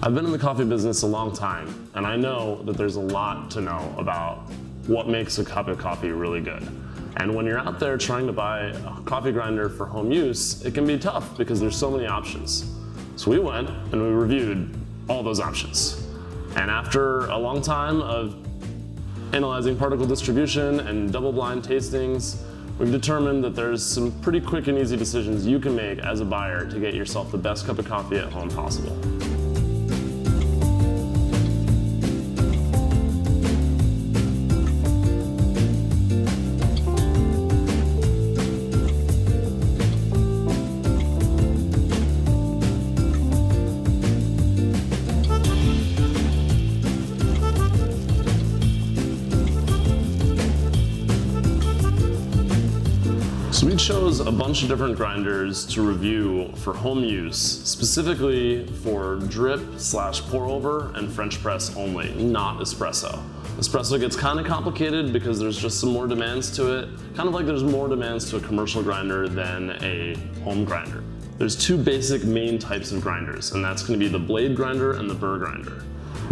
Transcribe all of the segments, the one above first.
I've been in the coffee business a long time, and I know that there's a lot to know about what makes a cup of coffee really good. And when you're out there trying to buy a coffee grinder for home use, it can be tough because there's so many options. So we went and we reviewed all those options. And after a long time of analyzing particle distribution and double-blind tastings, we've determined that there's some pretty quick and easy decisions you can make as a buyer to get yourself the best cup of coffee at home possible. So we chose a bunch of different grinders to review for home use, specifically for drip / pour over and French press only, not espresso. Espresso gets kind of complicated because there's just some more demands to it, kind of like there's more demands to a commercial grinder than a home grinder. There's two basic main types of grinders, and that's going to be the blade grinder and the burr grinder.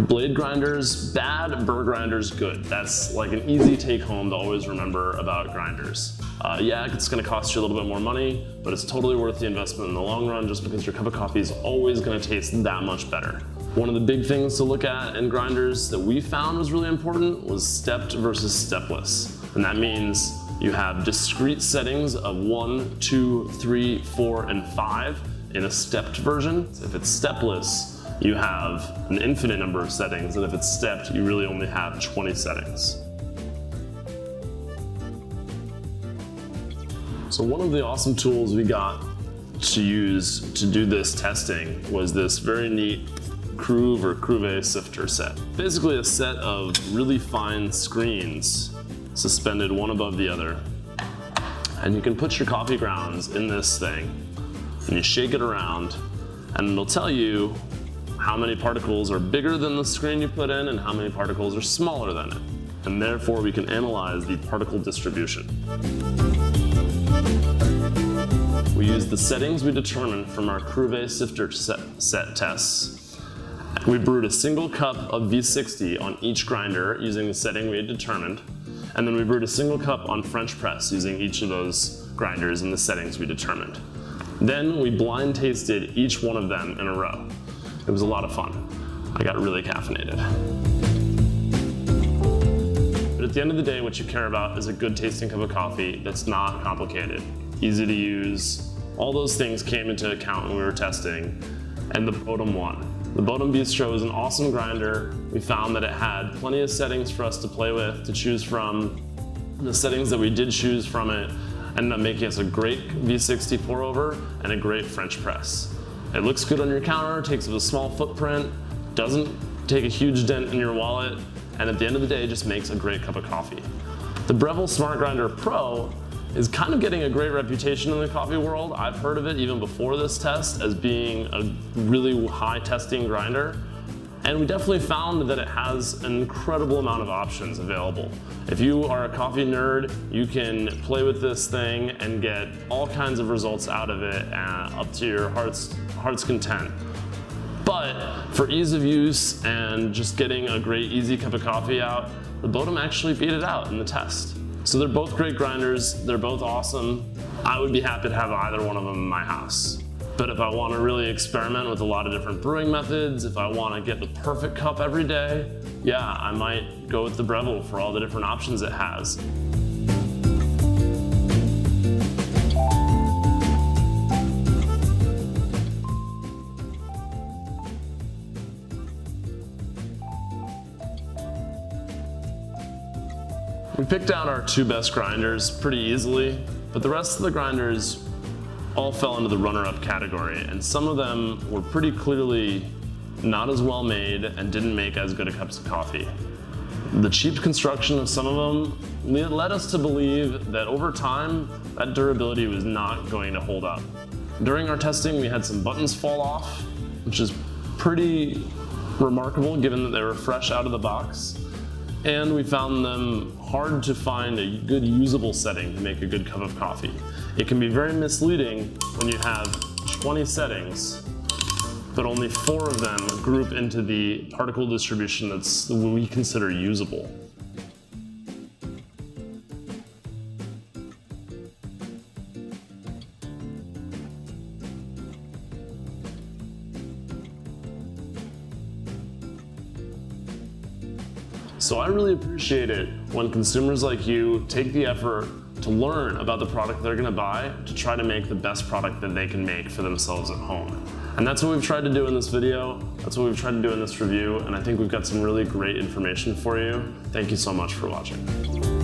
Blade grinders, bad, burr grinders, good. That's like an easy take home to always remember about grinders. Yeah, it's gonna cost you a little bit more money, but it's totally worth the investment in the long run just because your cup of coffee is always gonna taste that much better. One of the big things to look at in grinders that we found was really important was stepped versus stepless. And that means you have discrete settings of 1, 2, 3, 4, and 5 in a stepped version. If it's stepless, you have an infinite number of settings, and if it's stepped, you really only have 20 settings. So one of the awesome tools we got to use to do this testing was this very neat Cruve or Cruve sifter set. Basically a set of really fine screens suspended one above the other. And you can put your coffee grounds in this thing, and you shake it around, and it'll tell you how many particles are bigger than the screen you put in and how many particles are smaller than it. And therefore we can analyze the particle distribution. We used the settings we determined from our Cruve sifter set tests. We brewed a single cup of V60 on each grinder using the setting we had determined, and then we brewed a single cup on French press using each of those grinders and the settings we determined. Then we blind tasted each one of them in a row. It was a lot of fun. I got really caffeinated. But at the end of the day, what you care about is a good tasting cup of coffee that's not complicated, easy to use. All those things came into account when we were testing, and the Bodum won. The Bodum Bistro is an awesome grinder. We found that it had plenty of settings for us to play with, to choose from. The settings that we did choose from it ended up making us a great V60 pour over and a great French press. It looks good on your counter, takes up a small footprint, doesn't take a huge dent in your wallet, and at the end of the day, just makes a great cup of coffee. The Breville Smart Grinder Pro is kind of getting a great reputation in the coffee world. I've heard of it even before this test as being a really high testing grinder. And we definitely found that it has an incredible amount of options available. If you are a coffee nerd, you can play with this thing and get all kinds of results out of it up to your heart's content. But for ease of use and just getting a great easy cup of coffee out, the Bodum actually beat it out in the test. So they're both great grinders, they're both awesome. I would be happy to have either one of them in my house. But if I want to really experiment with a lot of different brewing methods, if I want to get the perfect cup every day, yeah, I might go with the Breville for all the different options it has. We picked out our two best grinders pretty easily, but the rest of the grinders all fell into the runner-up category, and some of them were pretty clearly not as well made and didn't make as good a cups of coffee. The cheap construction of some of them led us to believe that over time, that durability was not going to hold up. During our testing, we had some buttons fall off, which is pretty remarkable given that they were fresh out of the box. And we found them hard to find a good usable setting to make a good cup of coffee. It can be very misleading when you have 20 settings but only 4 of them group into the particle distribution that's what we consider usable. So I really appreciate it when consumers like you take the effort to learn about the product they're gonna buy to try to make the best product that they can make for themselves at home. And that's what we've tried to do in this video, that's what we've tried to do in this review, and I think we've got some really great information for you. Thank you so much for watching.